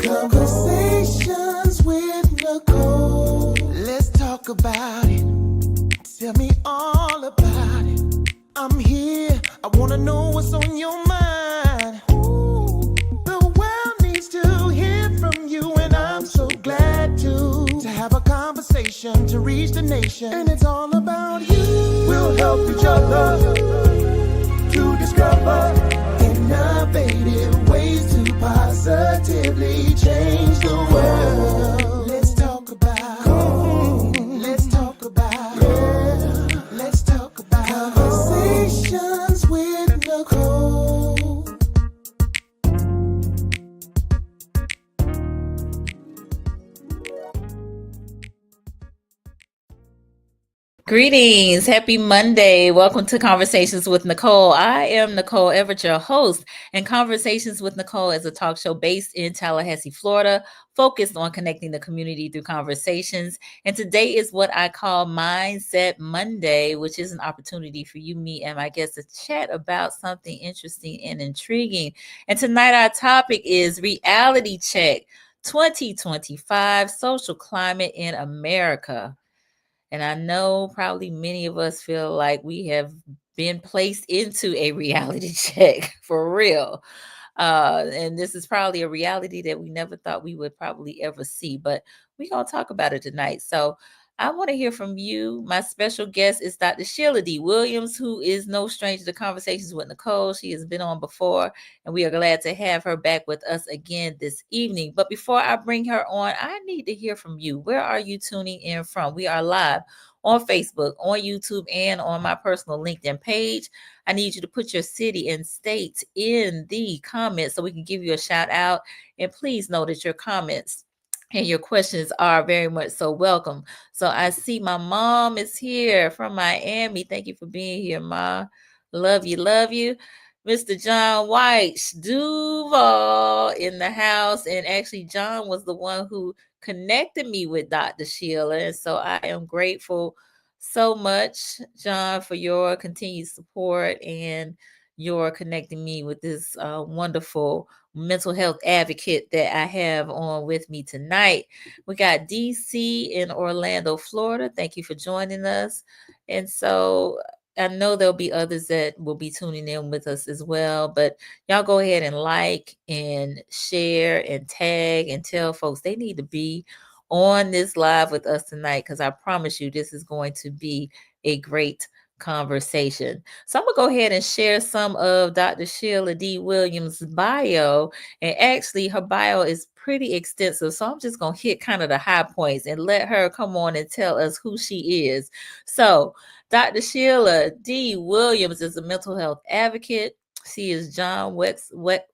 Conversations with Nicole. Let's talk about it. Tell me all about it. I'm here. I wanna know what's on your mind. Ooh, the world needs to hear from you, and I'm so glad to have a conversation to reach the nation. And it's all about you. We'll help each other to discover innovative ways to positively change the world. Let's talk about, let's talk about, yeah. Let's talk about conversations with Nicole. Greetings. Happy Monday. Welcome to Conversations with Nicole. I am Nicole Everett, your host, and Conversations with Nicole is a talk show based in Tallahassee, Florida, focused on connecting the community through conversations. And today is what I call Mindset Monday, which is an opportunity for you, me, and my guests to chat about something interesting and intriguing. And tonight our topic is Reality Check 2025 Social Climate in America. And I know probably many of us feel like we have been placed into a reality check for real. And this is probably a reality that we never thought we would probably ever see, but we're going to talk about it tonight. So I want to hear from you. My special guest is Dr. Sheila D. Williams, who is no stranger to Conversations with Nicole. She has been on before, and we are glad to have her back with us again this evening. But before I bring her on, I need to hear from you. Where are you tuning in from? We are live on Facebook, on YouTube, and on my personal LinkedIn page. I need you to put your city and state in the comments so we can give you a shout out. And please know that your comments and your questions are very much so welcome. So I see my mom is here from Miami. Thank you for being here, Ma. Love you, love you. Mr. John White Duval in the house. And actually, John was the one who connected me with Dr. Sheila. And so I am grateful so much, John, for your continued support and your connecting me with this wonderful mental health advocate that I have on with me tonight. We got DC in Orlando, Florida. Thank you for joining us. And so I know there'll be others that will be tuning in with us as well, but y'all go ahead and like and share and tag and tell folks they need to be on this live with us tonight, because I promise you this is going to be a great conversation. So I'm gonna go ahead and share some of Dr. Sheila D. Williams' bio. And actually her bio is pretty extensive. So I'm just gonna hit kind of the high points and let her come on and tell us who she is. So Dr. Sheila D. Williams is a mental health advocate. She is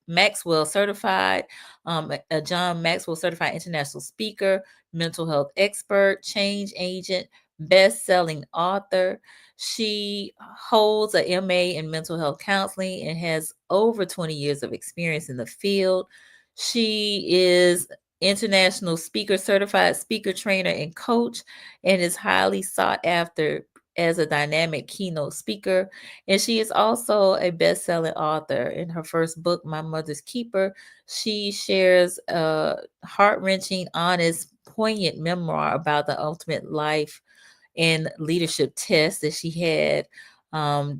Maxwell certified, a John Maxwell certified international speaker, mental health expert, change agent, best-selling author. She holds a MA in mental health counseling and has over 20 years of experience in the field. She is international speaker certified speaker trainer and coach, and is highly sought after as a dynamic keynote speaker. And she is also a best-selling author. In her first book, My Mother's Keeper, she shares a heart-wrenching, honest, poignant memoir about the ultimate life and leadership test that she had,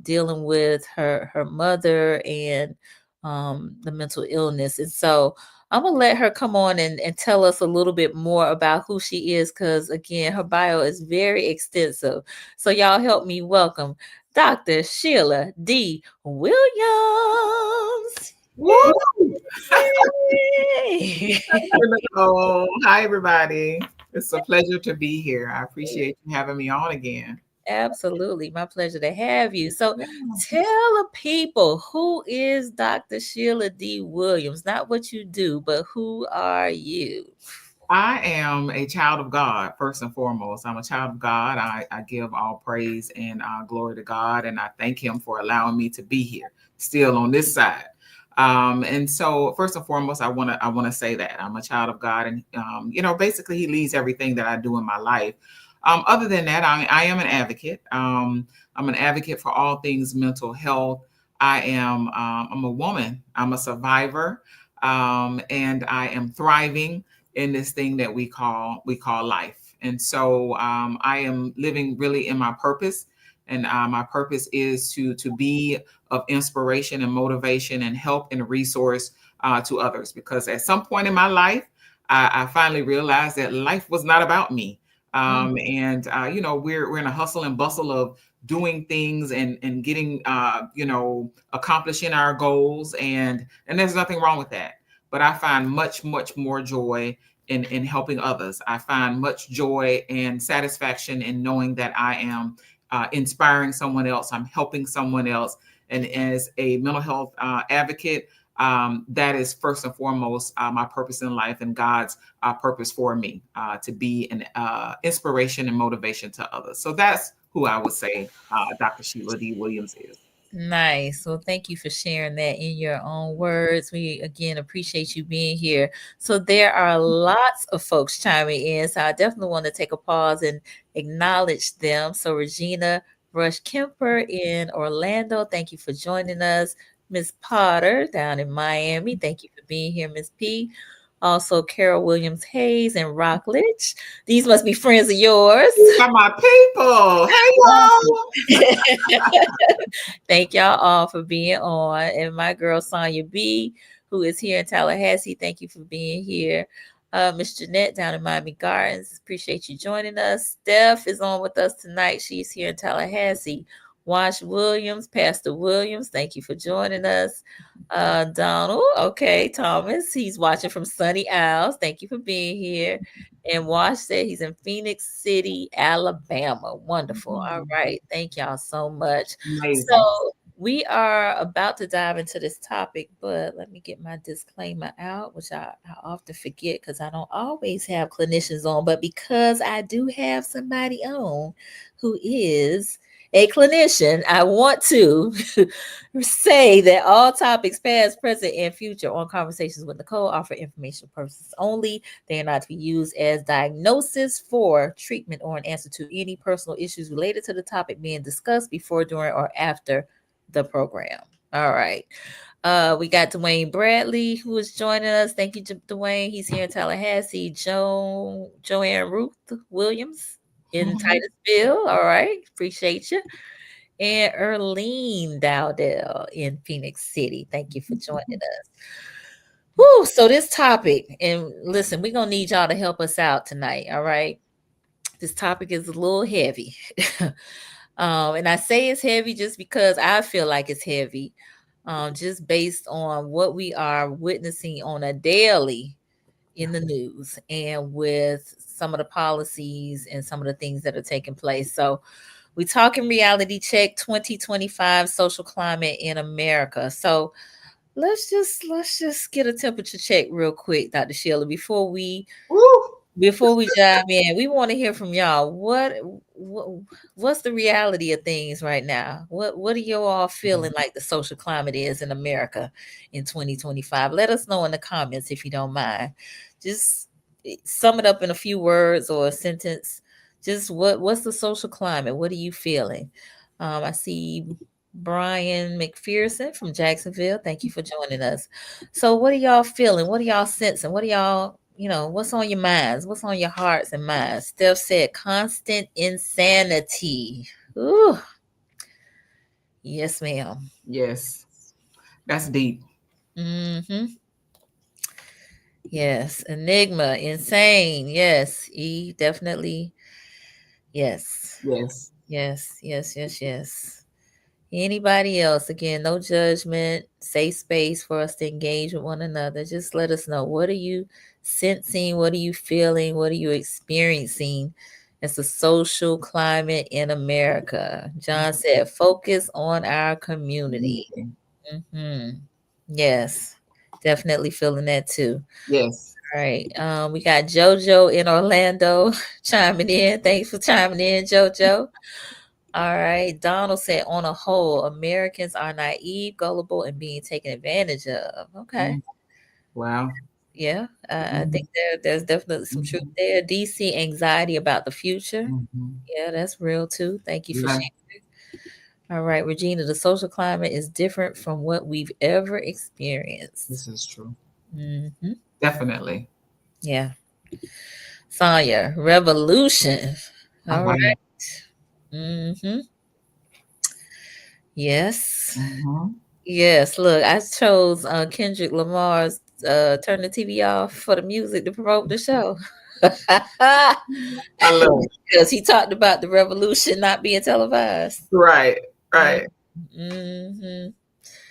dealing with her mother and the mental illness. And so I'm gonna let her come on and tell us a little bit more about who she is, because again, her bio is very extensive. So y'all help me welcome Dr. Sheila D. Williams. Woo! Yay! Nicole. Hi, everybody. It's a pleasure to be here. I appreciate you having me on again. Absolutely. My pleasure to have you. So Yeah. tell the people, who is Dr. Sheila D. Williams? Not what you do, but who are you? I am a child of God, first and foremost. I'm a child of God. I give all praise and glory to God, and I thank Him for allowing me to be here, still on this side. And so, first and foremost, I want to say that I'm a child of God, and basically, He leads everything that I do in my life. Other than that, I am an advocate. I'm an advocate for all things mental health. I'm a woman. I'm a survivor. and I am thriving in this thing that we call life. And so I am living really in my purpose, and my purpose is to be of inspiration and motivation and help and resource to others. Because at some point in my life, I finally realized that life was not about me. And we're in a hustle and bustle of doing things and getting accomplishing our goals, and there's nothing wrong with that. But I find much more joy in helping others. I find much joy and satisfaction in knowing that I am inspiring someone else. I'm helping someone else. And as a mental health advocate, that is first and foremost my purpose in life, and God's purpose for me, to be an inspiration and motivation to others. So that's who I would say Dr. Sheila D. Williams is. Nice. Well, thank you for sharing that in your own words. We again appreciate you being here. So there are lots of folks chiming in. So I definitely want to take a pause and acknowledge them. So Regina Rush Kemper in Orlando, thank you for joining us. Miss Potter down in Miami, thank you for being here, Miss P. Also, Carol Williams Hayes and Rockledge. These must be friends of yours. These are my people. Hey, y'all. Thank y'all all for being on. And my girl Sonia B, who is here in Tallahassee, thank you for being here. Miss Jeanette down in Miami Gardens, appreciate you joining us. Steph is on with us tonight. She's here in Tallahassee. Wash Williams, Pastor Williams, thank you for joining us. Donald, okay, Thomas, he's watching from Sunny Isles. Thank you for being here. And Wash said he's in Phoenix City, Alabama. Wonderful. All right. Thank y'all so much. Amazing. So we are about to dive into this topic, but let me get my disclaimer out, which I often forget because I don't always have clinicians on, but because I do have somebody on who is a clinician, I want to say that all topics past, present, and future on Conversations with Nicole are for informational purposes only. They are not to be used as diagnosis for treatment or an answer to any personal issues related to the topic being discussed before, during, or after the program. All right. We got Dwayne Bradley who is joining us. Thank you, Dwayne. He's here in Tallahassee. Joanne Ruth Williams in Titusville. All right. Appreciate you. And Erlene Dowdell in Phoenix City. Thank you for joining us. Woo, so this topic, and listen, we're going to need y'all to help us out tonight. All right. This topic is a little heavy. And I say it's heavy just because I feel like it's heavy, just based on what we are witnessing on a daily in the news and with some of the policies and some of the things that are taking place. So we're talking reality check 2025 social climate in America. So let's just get a temperature check real quick, Dr. Sheila, before we dive in. We want to hear from y'all. What's the reality of things right now? What are you all feeling like the social climate is in America in 2025? Let us know in the comments if you don't mind. Just sum it up in a few words or a sentence. Just what's the social climate? What are you feeling? I see Brian McPherson from Jacksonville. Thank you for joining us. So what are y'all feeling? What are y'all sensing? What are y'all, what's on your minds? What's on your hearts and minds? Steph said constant insanity. Ooh. Yes, ma'am. Yes. That's deep. Mm-hmm. Yes. Enigma. Insane. Yes. Definitely. Yes. Yes. Yes. Anybody else? Again, no judgment, safe space for us to engage with one another. Just let us know, what are you sensing? What are you feeling? What are you experiencing as the social climate in America? John said, focus on our community. Mm-hmm. Yes, definitely feeling that too. Yes. All right. We got JoJo in Orlando chiming in. Thanks for chiming in, JoJo. All right. Donald said, on a whole, Americans are naive, gullible, and being taken advantage of. Okay. Wow. Yeah. I think there's definitely some truth there. DC anxiety about the future. Yeah, that's real too. Thank you for sharing. All right, Regina, the social climate is different from what we've ever experienced. This is true. Mm-hmm. Definitely. Yeah. Sonya, revolution. Oh, All wow. right. Mm-hmm. Yes. Mm-hmm. Yes. Look, I chose Kendrick Lamar's Turn the TV Off for the music to promote the show. I love it. Because he talked about the revolution not being televised. Right, right. Mm-hmm.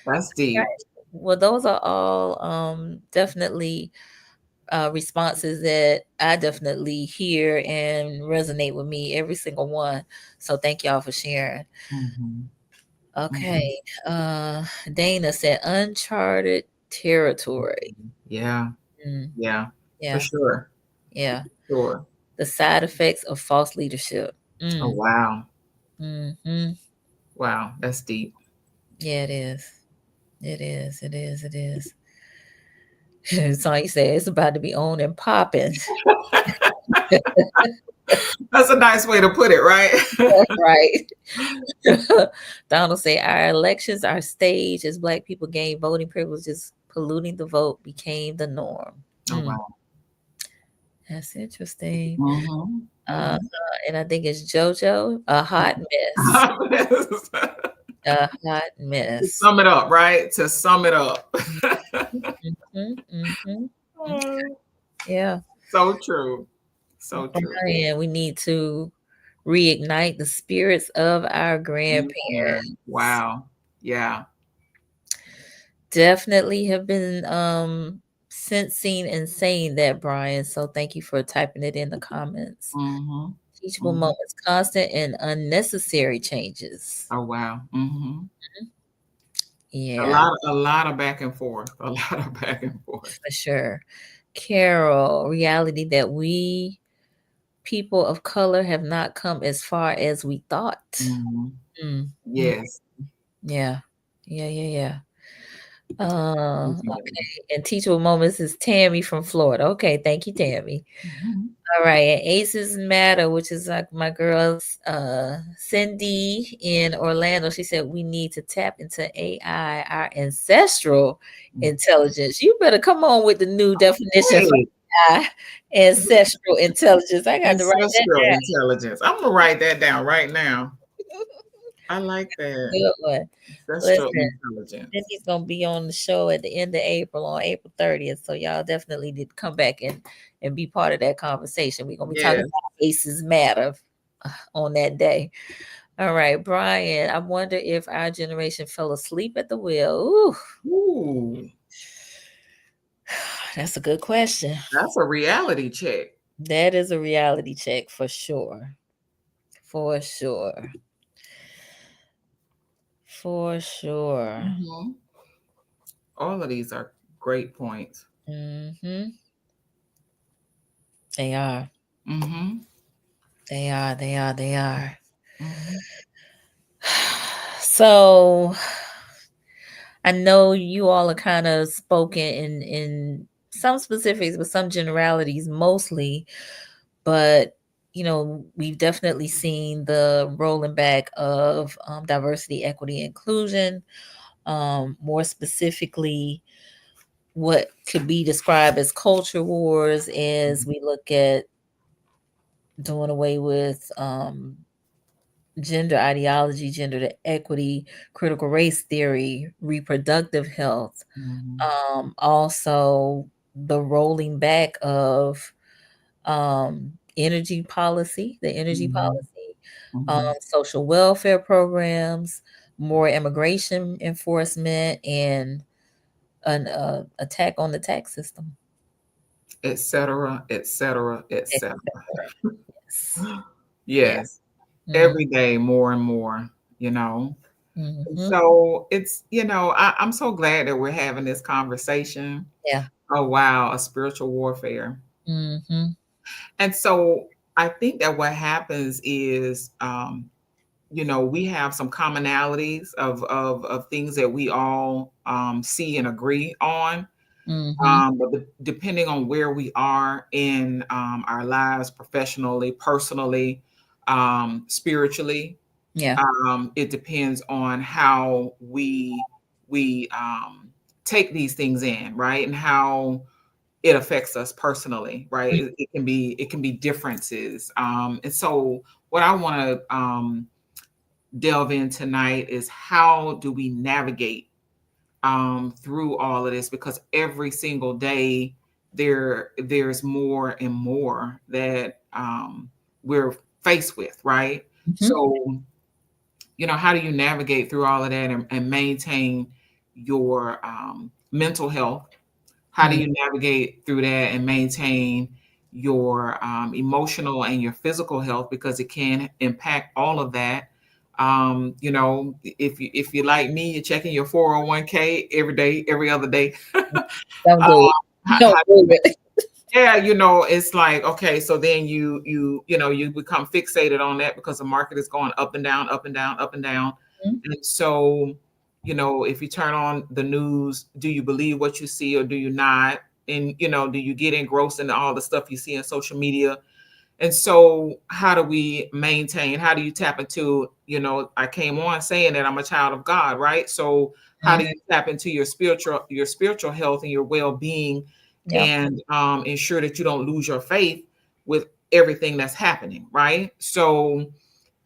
That's deep. Well, those are all definitely responses that I definitely hear and resonate with me, every single one. So thank y'all for sharing. Mm-hmm. Mm-hmm. Okay. Dana said uncharted territory. Yeah, Mm, yeah, for yeah, sure. yeah. Sure. The side effects of false leadership. Oh, wow. Mm-hmm. Wow, that's deep. Yeah, it is. It is. It is. It is. So you say it's about to be on and popping. That's a nice way to put it, right? Right. Donald say our elections are staged as Black people gain voting privileges. Polluting the vote became the norm. Oh, Mm, wow. that's interesting. Mm-hmm. Uh, Mm-hmm. and I think it's JoJo, a hot mess. A hot To mess. sum it up, right? To sum it up. Hmm, hmm. Oh, Yeah. so true. So true. Brian, we need to reignite the spirits of our grandparents. Wow. Yeah. Definitely have been sensing and saying that, Brian. So thank you for typing it in the comments. Mm-hmm. Teachable Mm-hmm. moments, constant and unnecessary changes. Oh, wow. Mm-hmm. Yeah, A lot of back and forth. A lot of back and forth. for sure. Carol, reality that we people of color have not come as far as we thought. Mm-hmm. Mm, mm, Yes. yeah. Yeah, yeah, yeah. Definitely. Okay. And teachable moments is Tammy from Florida. Okay, thank you, Tammy. Mhm. All right, and Aces Matter, which is like my girls, Cindy in Orlando. She said we need to tap into AI, our ancestral intelligence. You better come on with the new definition for Hey, AI, ancestral intelligence. I got to write that ancestral down. intelligence. I'm gonna write that down right now. I like that. Good one. Ancestral Listen, intelligence. Cindy's gonna be on the show at the end of April, on April 30th. So y'all definitely need to come back and be part of that conversation. We're gonna be talking Yes. about Aces Matter on that day. All right, Brian. I wonder if our generation fell asleep at the wheel. Ooh, Ooh, that's a good question. that's a reality check. That is a reality check for sure. For sure. For sure. Mhm. All of these are great points. Mm-hmm. They are. Mm-hmm. They are. They are. They are. Mm-hmm. So I know you all are kind of spoken in some specifics, but some generalities mostly. But we've definitely seen the rolling back of diversity, equity, inclusion. More specifically, what could be described as culture wars as we look at doing away with gender ideology, gender equity, critical race theory, reproductive health. Mm-hmm. Also, the rolling back of energy policy, the energy Mm-hmm. policy, Mm-hmm. social welfare programs, more immigration enforcement, and an attack on the tax system. Et cetera, et cetera, et cetera. Yes. Yeah. Yes. Mm, Every day, more and more, you know. mhm. So I'm so glad that we're having this conversation. Yeah. Oh, wow, a spiritual warfare. Mhm. And so I think that what happens is, we have some commonalities of things that we all see and agree on. Mhm. But depending on where we are in our lives, professionally, personally, spiritually, Yeah. it depends on how we take these things in, right? And how it affects us personally, right? It can be differences. And so what I want to delve in tonight is how do we navigate through all of this, because every single day there's more and more that we're faced with, right? Mhm. So, how do you navigate through all of that and maintain your mental health? How do Mm. you navigate through that and maintain your emotional and your physical health, because it can impact all of that. If you like me, you're checking your 401k every day, every other day. Don't do it. Don't How do it. yeah, it's like, okay, so then you become fixated on that because the market is going up and down, up and down, up and down. Mhm. And so, if you turn on the news, do you believe what you see or do you not? And do you get engrossed into all the stuff you see in social media? And so how do we maintain, how do you tap into, I came on saying that I'm a child of God, right? So how do Mhm. you tap into your spiritual health and your well-being, Yeah. and ensure that you don't lose your faith with everything that's happening, right? So,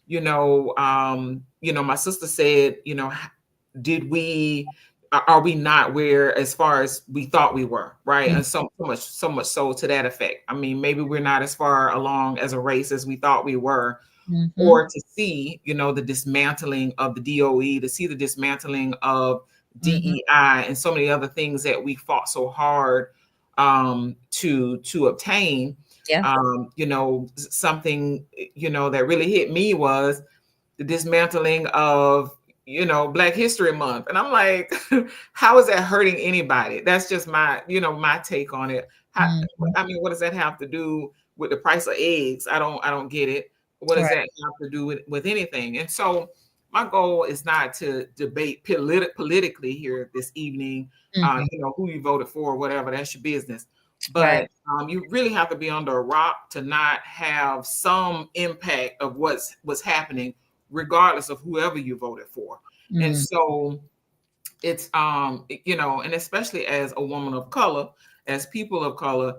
my sister said, did we are we not where as far as we thought we were, right? Mm. And so much so to that effect. I mean, maybe we're not as far along as a race as we thought we were, Mhm. or to see, the dismantling of the DOE, to see the dismantling of Mhm. DEI and so many other things that we fought so hard to obtain. Yeah. Something that really hit me was the dismantling of Black History Month, and I'm like, how is that hurting anybody? That's just my take on it. How, Mhm. I mean, what does that have to do with the price of eggs? I don't get it. What does that Right. have to do with anything? And so my goal is not to debate politically here this evening, Mhm. who you voted for or whatever. That's your business. Right. But you really have to be under a rock to not have some impact of what's happening, regardless of whoever you voted for. And Mm. so it's and especially as a woman of color, as people of color,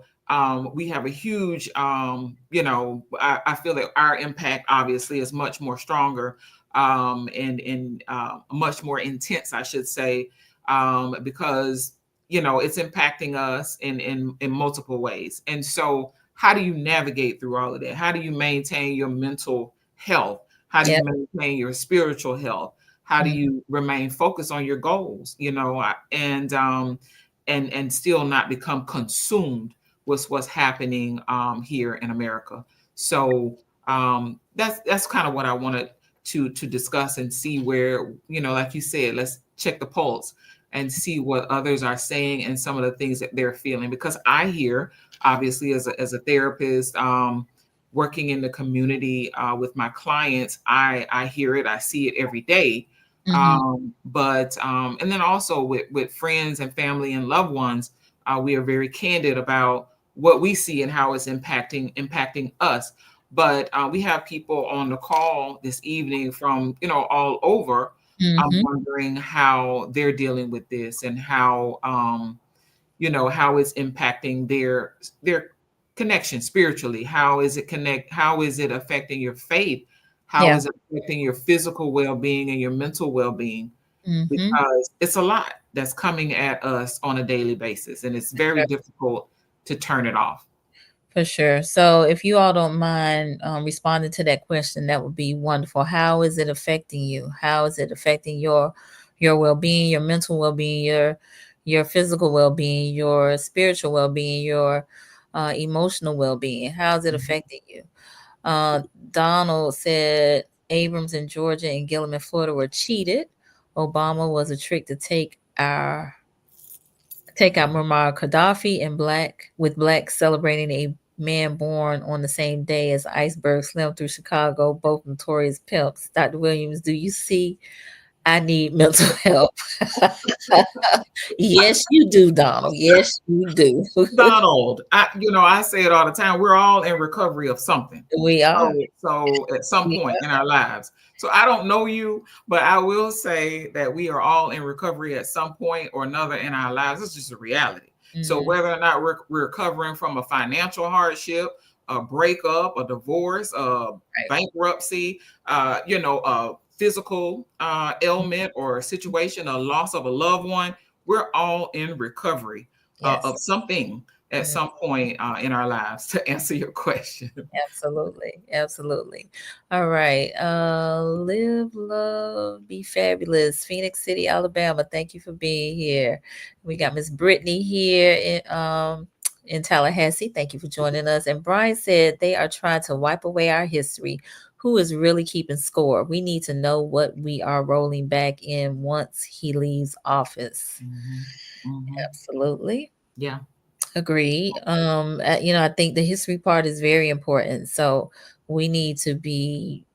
we have a huge I feel that our impact obviously is much more stronger, and much more intense, I should say, because it's impacting us in multiple ways. And so how do you navigate through all of that? How do you maintain your mental health? How do you Yep. maintain your spiritual health? How do Mm. you remain focused on your goals, and still not become consumed with what's happening here in America? So that's kind of what I wanted to discuss and see where, like you said, let's check the pulse and see what others are saying and some of the things that they're feeling, because I hear, obviously, as a therapist, working in the community with my clients, I hear it, I see it every day. Mhm. But and then also with friends and family and loved ones, we are very candid about what we see and how it's impacting us. But we have people on the call this evening from all over. I'm Mhm. wondering how they're dealing with this, and how it's impacting their connection spiritually. How is it affecting your faith? How Yeah. is it affecting your physical well-being and your mental well-being? Mhm. Because it's a lot that's coming at us on a daily basis, and it's very difficult to turn it off. For sure. So, if you all don't mind responding to that question, that would be wonderful. How is it affecting you? How is it affecting your well-being, your mental well-being, your physical well-being, your spiritual well-being, your emotional well-being? How is it Mhm. affecting you? Donald said Abrams in Georgia and Gillum in Florida were cheated. Obama was a trick to take out Muammar Gaddafi and blacks celebrating a man born on the same day as iceberg slim through Chicago, both notorious pimps. Dr. Williams, do you see I need mental help. Yes, you do, Donald. Yes, you do. Donald, I say it all the time. We're all in recovery of something. We are. So at some We point are. in our lives. So I don't know you, but I will say that we are all in recovery at some point or another in our lives. It's just a reality. So Mhm. whether or not we're recovering from a financial hardship, a breakup, a divorce, a Right. bankruptcy, a physical ailment or a situation, a loss of a loved one, we're all in recovery Yes. of something at Mm, some point in our lives, to answer your question. absolutely. Absolutely. All right. Live, love, be fabulous. Phoenix City, Alabama. Thank you for being here. We got Miss Brittany here in Tallahassee. Thank you for joining us. And Brian said they are trying to wipe away our history. Who is really keeping score? We need to know what we are rolling back in once he leaves office. Mhm. Mhm. Absolutely. Yeah. Agreed. I think the history part is very important. So we need to be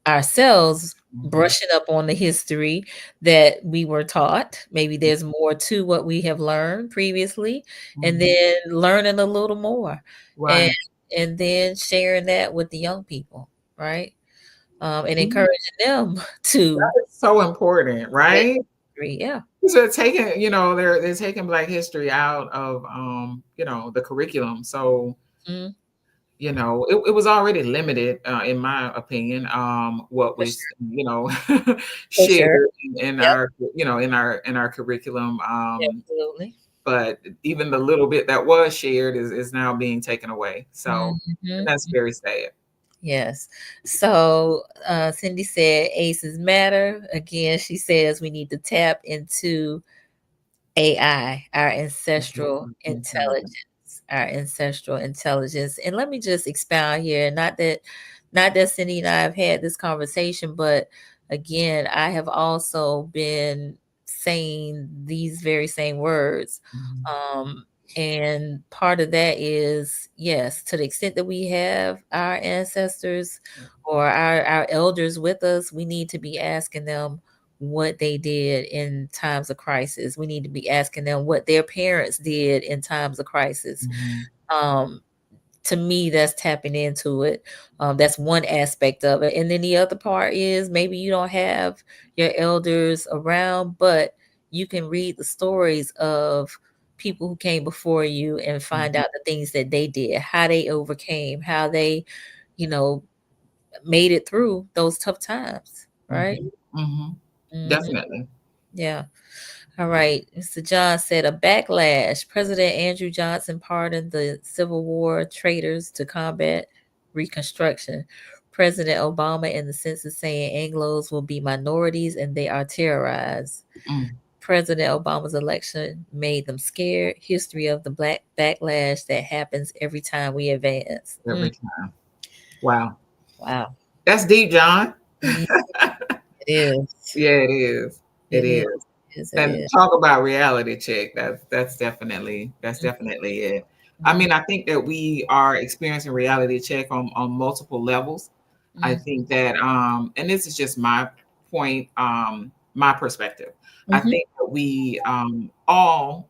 ourselves Mhm. brushing up on the history that we were taught. Maybe there's more to what we have learned previously, and Mhm. then learning a little more, and Right. and then sharing that with the young people, right? And Mhm. encouraging them to It's so important, get right? history. Yeah. So they're taking Black history out of the curriculum. So Mhm. it was already limited, in my opinion, what For was sure. For shared sure. in Yep. our curriculum. Absolutely. But even the little bit that was shared is now being taken away. So, and Mhm. that's very sad. Yes. So Cindy said aces matter. Again, she says we need to tap into AI, our ancestral Intelligent. intelligence, our ancestral intelligence. And let me just expound here. Not that Cindy and I have had this conversation, but again, I have also been saying these very same words. Mhm. Um, and part of that is yes, to the extent that we have our ancestors or our elders with us, we need to be asking them what they did in times of crisis. We need to be asking them what their parents did in times of crisis. Mhm. Um, to me, that's tapping into it. That's one aspect of it. And then the other part is maybe you don't have your elders around, but you can read the stories of people who came before you and find Mhm. out the things that they did, how they overcame, how they, you know, made it through those tough times, right? Mhm. Mhm. Mhm. Definitely. Yeah. All right. Mr. John said a backlash. President Andrew Johnson pardoned the Civil War traitors to combat Reconstruction. President Obama in the census saying Anglos will be minorities and they are terrorized. Mm. President Obama's election made them scared. History of the black backlash that happens every time we advance. Every time. Wow. Wow. That's deep, John. Yeah, it is. Yeah, it is. It It is. is. It is. It And is. talk about reality check. That's definitely it. I Mhm. mean, I think that we are experiencing reality check on multiple levels. I Mhm. think that and this is just my point, my perspective. I Mhm. think that we all,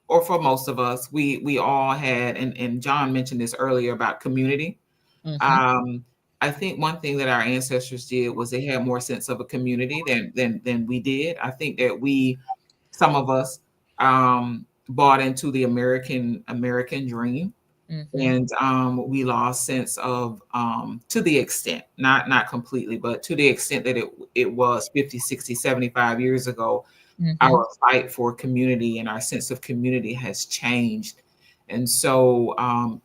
or for most of us, we all had, and John mentioned this earlier about community. Mhm. um, I think one thing that our ancestors did was they had more sense of a community than we did. I think that some of us, bought into the American dream, Mhm. and we lost sense of, to the extent, not completely, but to the extent that it was 50, 60, 75 years ago, Mhm. our fight for community and our sense of community has changed. And so,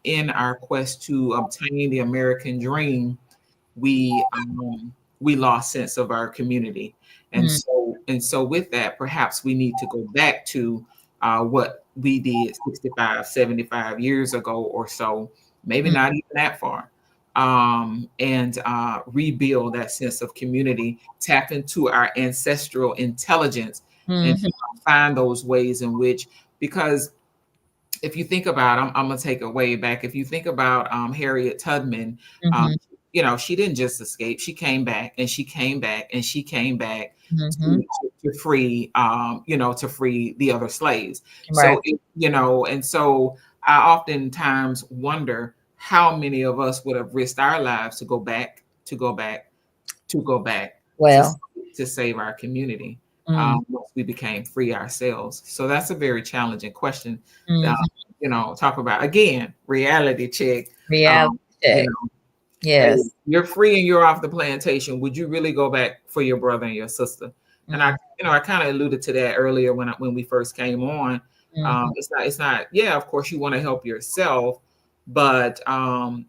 in our quest to obtain the American dream, we we lost sense of our community. And Mhm. so with that, perhaps we need to go back to what we did 65, 75 years ago or so, maybe not even that far, and rebuild that sense of community, tap into our ancestral intelligence, and Mhm. find those ways in which, because if you think about, I'm going to take it way back. If you think about Harriet Tubman, um, Mhm. she didn't just escape. She came back, and she came back, and she came back Mm-hmm. to free, to free the other slaves. So, Right. and so I oftentimes wonder how many of us would have risked our lives to go back, to go back, to go back to Well. to save our community, Mm, once we became free ourselves. So that's a very challenging question. Uh, mhm. Talk about again reality check. Reality You check. know, hey, Yes. you're free and you're off the plantation. Would you really go back for your brother and your sister? And Mm, I kind of alluded to that earlier when we first came on. mhm, It's not. Yeah, of course you want to help yourself, but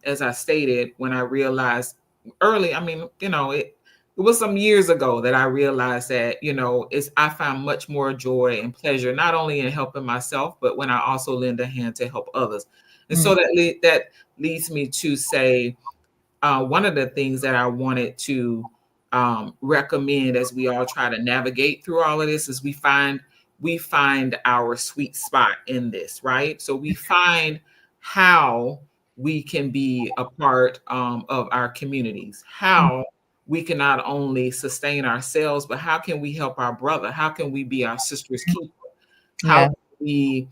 as I stated, when I realized early, I mean, it was some years ago that I realized that I found much more joy and pleasure not only in helping myself, but when I also lend a hand to help others. And mm, so that leads me to say, one of the things that I wanted to recommend as we all try to navigate through all of this is we find our sweet spot in this, right? So we find how we can be a part of our communities, mm, how we can not only sustain ourselves, but how can we help our brother? How can we be our sister's keeper? How yeah. can we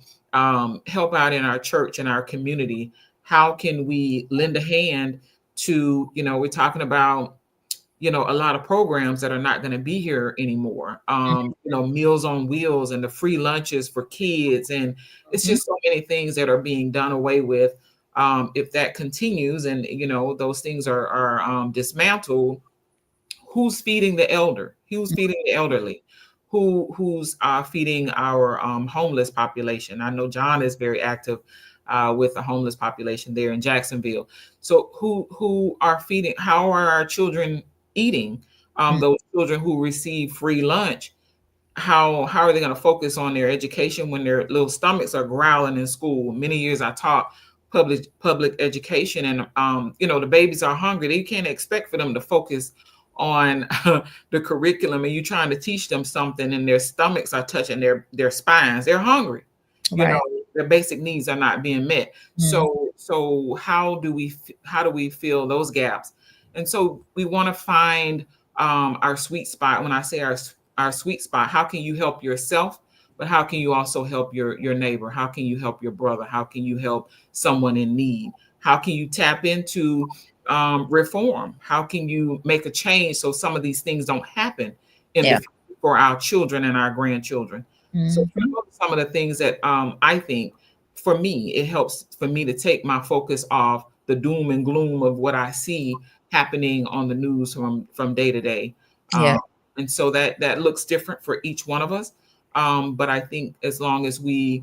help out in our church and our community? How can we lend a hand to, we're talking about, a lot of programs that are not going to be here anymore. Meals on Wheels and the free lunches for kids. And it's Mhm. just so many things that are being done away with. If that continues and, those things are dismantled, who's feeding the elder? Who's feeding the elderly? Who's feeding our homeless population? I know John is very active with the homeless population there in Jacksonville. So who are feeding? How are our children eating? Mm, Those children who receive free lunch, how are they going to focus on their education when their little stomachs are growling in school? Many years I taught public education, and the babies are hungry. They can't expect for them to focus on the curriculum, and you're trying to teach them something, and their stomachs are touching their spines. They're hungry. You know, right. their basic needs are not being met. Mm, So how do we fill those gaps? And so we want to find our sweet spot. When I say our sweet spot, how can you help yourself, but how can you also help your neighbor? How can you help your brother? How can you help someone in need? How can you tap into reform? How can you make a change so some of these things don't happen in the yeah. future for our children and our grandchildren? So Mhm. some of the things that I think, for me, it helps for me to take my focus off the doom and gloom of what I see happening on the news from day to day. Yeah. And so that looks different for each one of us. But I think as long as we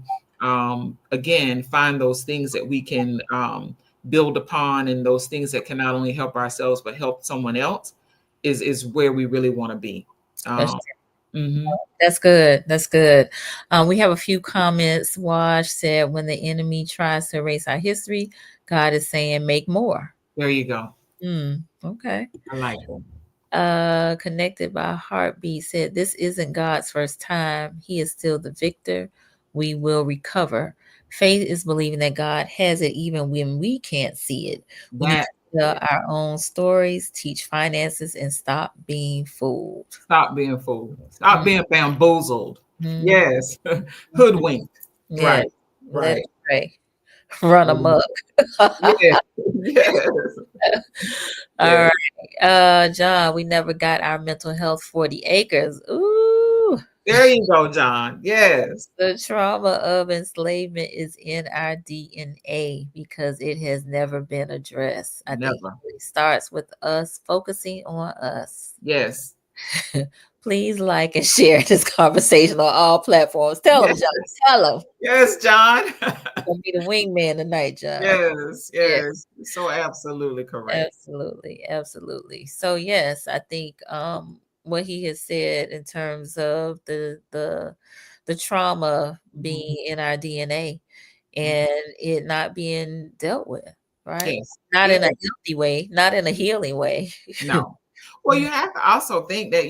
again find those things that we can build upon, and those things that can not only help ourselves but help someone else, is where we really want to be. That's Um, mhm. That's good. That's good. We have a few comments. Wash said, when the enemy tries to erase our history, God is saying, make more. There you go. Okay. I like it. Connected by Heartbeat said, this isn't God's first time. He is still the victor. We will recover. Faith is believing that God has it even when we can't see it. We need That to tell our own stories, teach finances, and stop being fooled. Stop being fooled. Stop being bamboozled. Mhm. Yes. Hoodwinked. Yeah. Right. Let Right. it pray. Run amok. Yes. Yes. All Yes. right. John, we never got our mental health 40 acres. Ooh. There you go, John. Yes. The trauma of enslavement is in our DNA because it has never been addressed. I think Never. it starts with us focusing on us. Yes. Please like and share this conversation on all platforms. Tell them, Yes. John. Tell them. Yes, John. You're gonna be the wingman tonight, John. Yes. Yeah. Yes. So absolutely correct. Absolutely, absolutely. So yes, I think what he has said in terms of the trauma Mhm. being in our DNA Mhm. and it not being dealt with, right? Yes. Not in a Yes. healthy way, not in a healing way. No. Well, you have to also think that,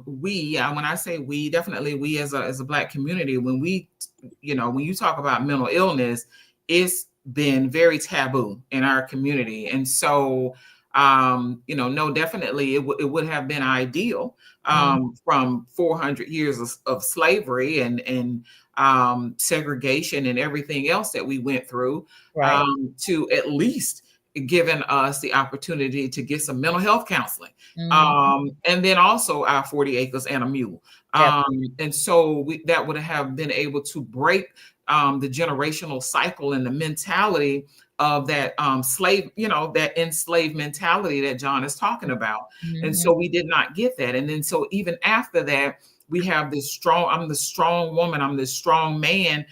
we, when I say we, definitely we as a Black community, when we, when you talk about mental illness, it's been very taboo in our community. And so, no, definitely it would have been ideal Mm, from 400 years of slavery and segregation and everything else that we went through, right. to at least given us the opportunity to get some mental health counseling. Hmm. And then also our 40 acres and a mule. Yep. And so that would have been able to break the generational cycle and the mentality of that slave, that enslaved mentality that John is talking about. And Hmm. so we did not get that. And then so even after that, we have this strong, I'm the strong woman, I'm this strong man,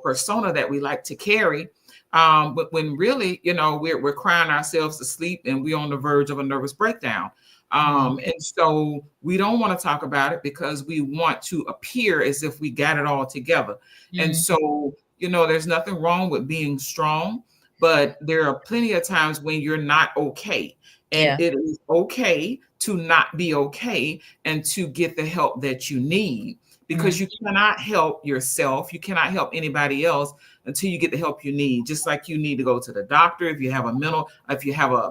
persona that we like to carry. But when really, we're crying ourselves to sleep and we're on the verge of a nervous breakdown. And so we don't want to talk about it because we want to appear as if we got it all together. And Hmm. so, there's nothing wrong with being strong, but there are plenty of times when you're not okay. And Yeah. it is okay to not be okay and to get the help that you need, because Mm, you cannot help yourself. You cannot help anybody else until you get the help you need. Just like you need to go to the doctor if you have a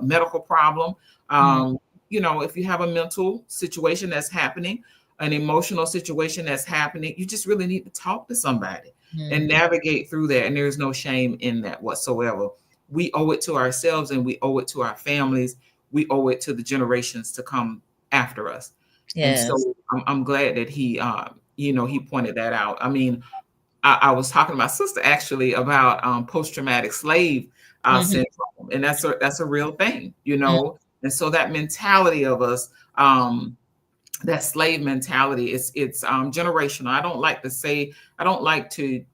medical problem, mm, if you have a mental situation that's happening, an emotional situation that's happening, you just really need to talk to somebody and mm. navigate through that. And there's no shame in that whatsoever. We owe it to ourselves and we owe it to our families. We owe it to the generations to come after us. And Yes. so I'm glad that he pointed that out. I mean, I was talking to my sister actually about post-traumatic slave Hmm. syndrome, and that's a real thing, And so that mentality of us, that slave mentality, it's generational. I don't like to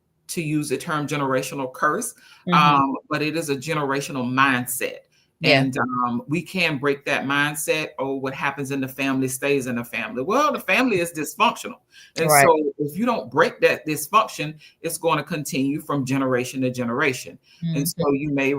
use the term generational curse, Hmm. but it is a generational mindset. Yeah. And we can break that mindset. Oh, what happens in the family stays in the family. Well, the family is dysfunctional. And Right. so if you don't break that dysfunction, it's going to continue from generation to generation. And Hmm. so you may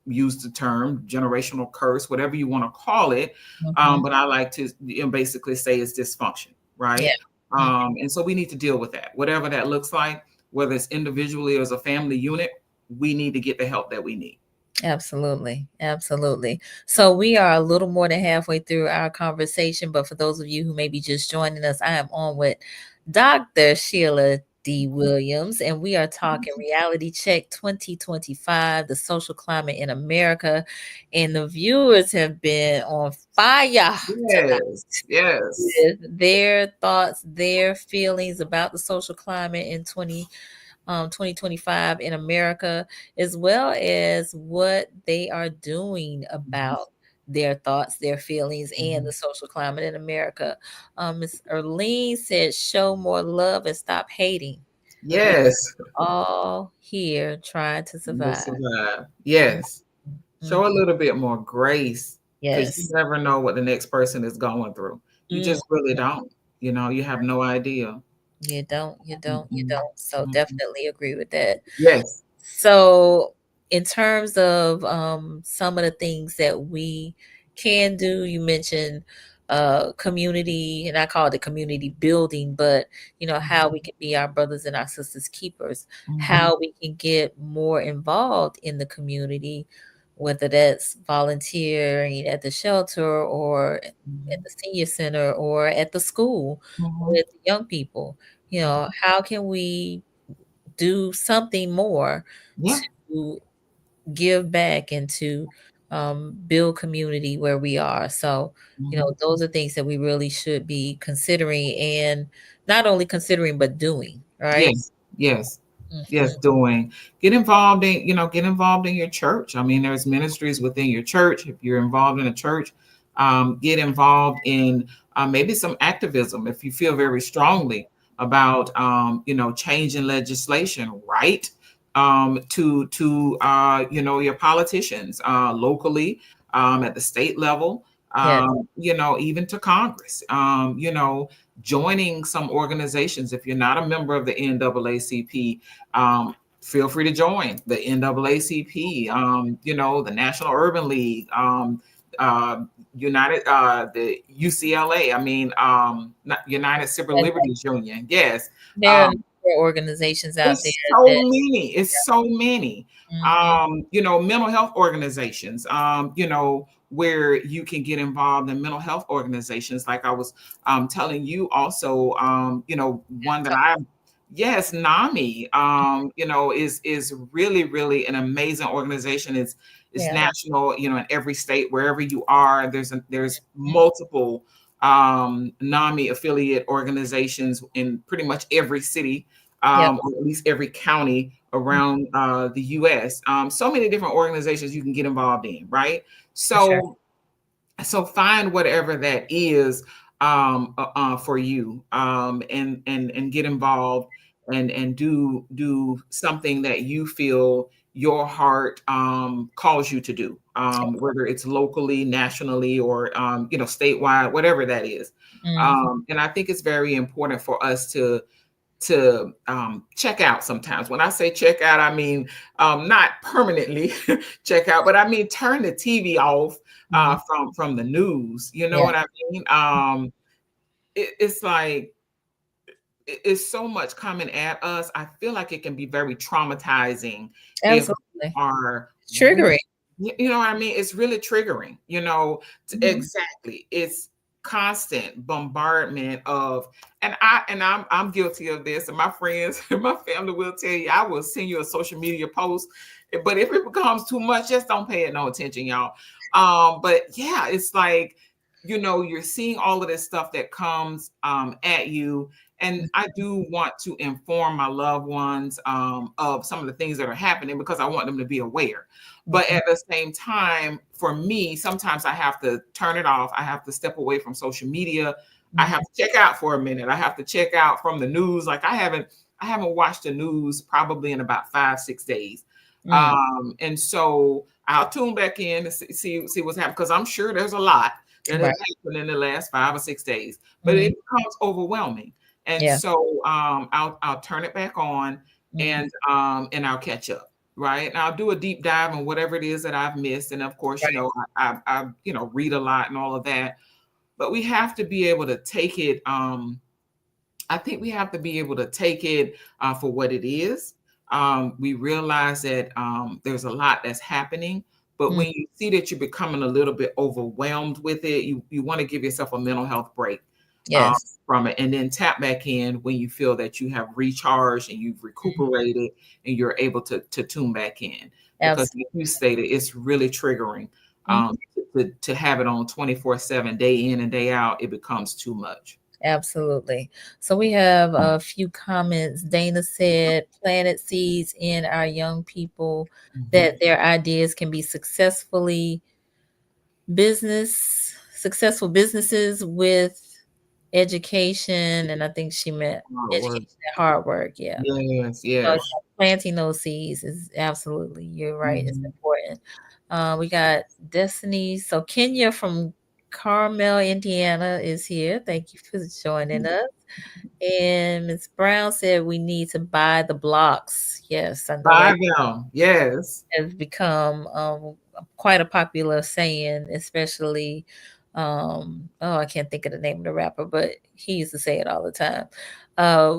use the term generational curse, whatever you want to call it. Hmm. But I like to basically say it's dysfunction, Yeah. right? Mm. And so we need to deal with that, whatever that looks like, whether it's individually or as a family unit. We need to get the help that we need. Absolutely. Absolutely. So we are a little more than halfway through our conversation, but for those of you who may be just joining us, I am on with Dr. Sheila D. Williams, and we are talking Reality Check 2025, the social climate in America. And the viewers have been on fire tonight Yes, yes. with their thoughts, their feelings about the social climate in 2025 in America, as well as what they are doing Mhm, about their thoughts, their feelings, and the mhm. social climate in America. Ms. Erlene said, show more love and stop hating. We Yes, all here trying to we'll survive. survive. Yes. Show a Mhm. little bit more grace, because you Yes. never know what the next person is going through. You Mm. just really don't. You have no idea. You don't, you don't, you Mhm, don't. So mhm. definitely agree with that. Yes. So, in terms of some of the things that we can do, you mentioned community, and I call it community building, but how we Mhm, can be our brothers and our sisters keepers, mhm, how we can get more involved in the community, whether that's volunteering at the shelter or at mhm, the senior center or at the school mhm. with young people. How can we do something more Yeah. to give back and to build community where we are. So, Mhm. those are things that we really should be considering, and not only considering, but doing, right? Yes, yes, yes, Mhm. get involved in your church. I mean, there's ministries within your church. If you're involved in a church, get involved in maybe some activism if you feel very strongly about changing legislation, right? To your politicians locally, at the state level, Yes, even to Congress. Joining some organizations. If you're not a member of the NAACP, feel free to join the NAACP, the National Urban League, uh, the UCLA, not United Civil yes, Liberties Union. Yes. there are Um, more organizations out there It's so that, many. It's so many. mhm, Mental health organizations, where you can get involved in mental health organizations. Like I was telling you also, one that I, yes, NAMI, is really, really an amazing organization. It's yeah, national, in every state, wherever you are, there's mhm, multiple NAMI affiliate organizations in pretty much every city, yep, or at least every county mhm, around the US. So many different organizations you can get involved in, right? for sure. So find whatever that is for you, and get involved, and do something that you feel your heart calls you to do, whether it's locally, nationally, or statewide, whatever that is. Mhm, And I think it's very important for us to check out sometimes. When I say check out, I mean not permanently check out, but I mean turn the TV off mhm, from the news. You know yeah, what I mean? It's like it's so much coming at us. I feel like it can be very traumatizing if we absolutely. are It's really, triggering. you know what I mean? It's really triggering, Mhm, exactly. It's constant bombardment of, I'm guilty of this, and my friends and my family will tell you, I will send you a social media post, but if it becomes too much, just don't pay it no attention, y'all. But yeah, it's like, you're seeing all of this stuff that comes at you. And I do want to inform my loved ones of some of the things that are happening, because I want them to be aware. But mhm, at the same time, for me, sometimes I have to turn it off. I have to step away from social media. I have mhm, to check out for a minute. I have to check out from the news. Like I haven't watched the news probably in about 5-6 days. mm, And so I'll tune back in and see what's happening, because I'm sure there's a lot that has right. happened in the last 5 or 6 days, but Mhm, it becomes overwhelming. And yeah, so I'll turn it back on, mhm, and I'll catch up, right? And I'll do a deep dive on whatever it is that I've missed. And of course, right. I read a lot and all of that. But we have to be able to take it. I think we have to be able to take it for what it is. We realize that there's a lot that's happening, but Mm, when you see that you're becoming a little bit overwhelmed with it, you want to give yourself a mental health break um, yes, from it, and then tap back in when you feel that you have recharged and you've mhm, recuperated, and you're able to tune back in. Because absolutely. like you stated, it's really triggering to have it on 24/7, day in and day out. It becomes too much. Absolutely. So we have a few comments. Dana said, planted seeds in our young people Mhm. that their ideas can be successful businesses with education. And I think she meant Hard education work. and hard work. Yeah. Yes, So yeah, yes. planting those seeds is absolutely, you're right. It's Mhm. important. We got Destiny. So Kenya from Carmel, Indiana is here. Thank you for joining us. And Ms. Brown said we need to buy the blocks. Yes, I know Buy that them. Yes. has become quite a popular saying, especially oh, I can't think of the name of the rapper, but he used to say it all the time.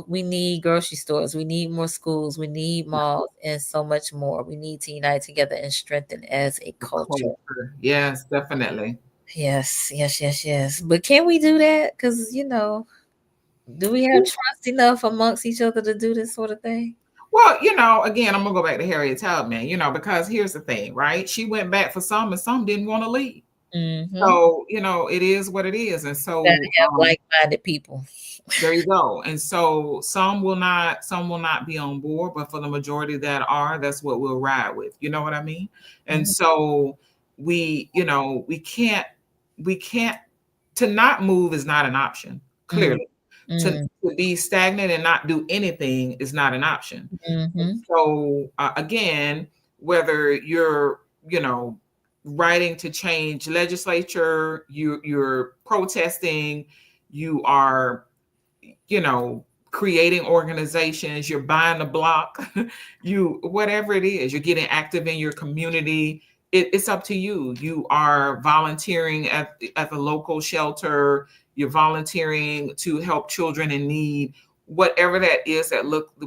We need grocery stores, we need more schools, we need malls, and so much more. We need to unite together and strengthen as a The culture. culture. Yes, definitely. Yes, yes, yes, yes. But can we do that? Because do we have trust enough amongst each other to do this sort of thing? Well, again, I'm gonna go back to Harriet Tubman, because here's the thing, right? She went back for some, and some didn't want to leave. Mm-hmm. So, it is what it is. And Gotta so have like-minded people. there you go. And so some will not be on board, but for the majority that are, that's what we'll ride with. You know what I mean? And Mhm, so we can't to not move is not an option, mm, clearly. To, mm, to be stagnant and not do anything is not an option. And mhm, so again, whether you're, writing to change legislature, you're protesting, you are, creating organizations, you're buying the block, you, whatever it is, you're getting active in your community. It's up to you. You are volunteering at the local shelter, you're volunteering to help children in need, whatever that is,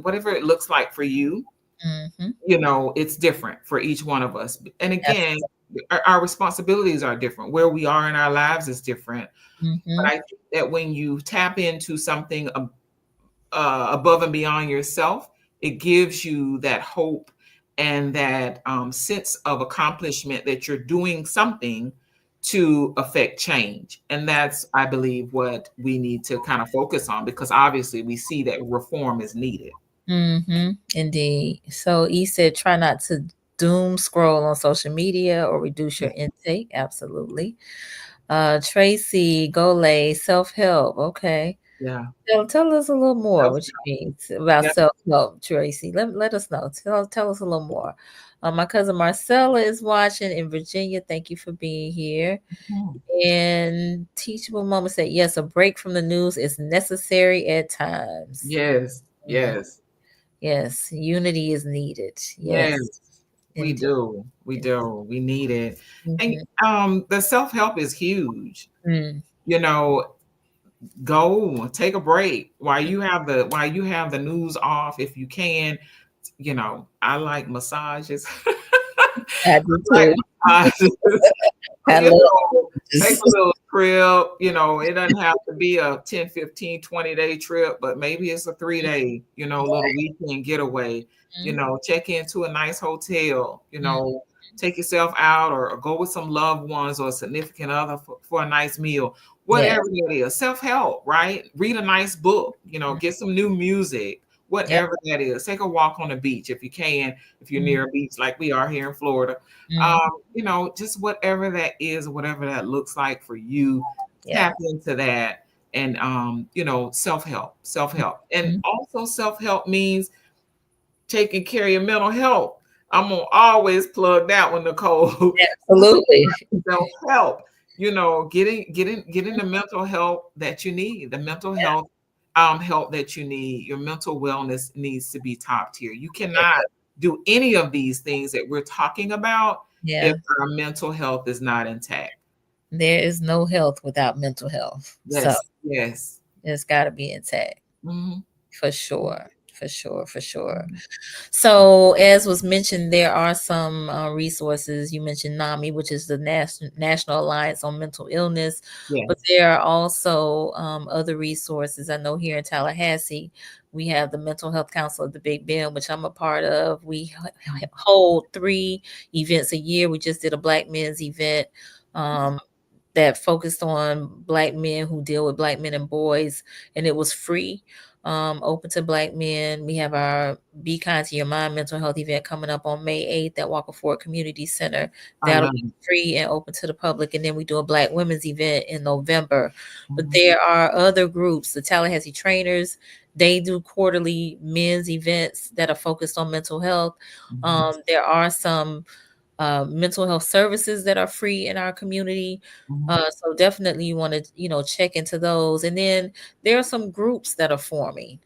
whatever it looks like for you, Mm-hmm. it's different for each one of us. And again, Absolutely. our responsibilities are different. Where we are in our lives is different. But Mm-hmm. I think that when you tap into something above and beyond yourself, it gives you that hope and that sense of accomplishment that you're doing something to affect change. And that's, I believe, what we need to kind of focus on, because obviously we see that reform is needed. Mm-hmm. Indeed. So E said, try not to doom scroll on social media or reduce your intake. Absolutely. Tracy Gole, self-help. Okay. Yeah. Tell us a little more what you Self-help. mean about Yeah. self-help, Tracy. Let us know. Tell us a little more. My cousin Marcella is watching in Virginia. Thank you for being here. Mhm. And Teachable Moment said, yes, a break from the news is necessary at times. Yes. Mhm. Yes. Yes, unity is needed. Yes, Yes. We indeed. do. We do. We need it. And Mhm. the self-help is huge. Mm. You know, go take a break while you have the news off if you can. I like massages. I do Like too. massages. I you love know, take this. a little trip. It doesn't have to be a 10, 15, 20-day trip, but maybe it's a 3-day, little weekend getaway. Check into a nice hotel, Mhm. take yourself out, or go with some loved ones or a significant other for a nice meal, Yeah. whatever it is. Self-help, right? Read a nice book, get some new music, Yep. whatever that is. Take a walk on the beach if you can, if you're Mhm. near a beach like we are here in Florida. Mhm. Just whatever that is, whatever that looks like for you, Yeah. tap into that. And self-help. And Mhm. also self-help means taking care of your mental health. I'm gonna always plug that one, Nicole. Absolutely. Self-help, getting the mental health that you need, the mental Yeah. health help that you need. Your mental wellness needs to be top tier. You cannot Yeah. do any of these things that we're talking about if Yeah. our mental health is not intact. There is no health without mental health. So Yes, yes. it's got to be intact Mhm. for sure. For sure. For sure. So, as was mentioned, there are some resources. You mentioned NAMI, which is the National Alliance on Mental Illness, but Yes. there are also other resources. I know here in Tallahassee, we have the Mental Health Council of the Big Bend, which I'm a part of. We hold 3 events a year. We just did a Black men's event. Um, that focused on Black men who deal with Black men and boys, and it was free, open to Black men. We have our Be Kind to Your Mind mental health event coming up on May 8th at Walker Ford Community Center. I That'll love be it. free and open to the public. And then we do a Black women's event in November. But Mhm. there are other groups, the Tallahassee Trainers. They do quarterly men's events that are focused on mental health. Mhm. There are some mental health services that are free in our community. Mhm. So definitely you want to, check into those. And then there are some groups that are forming.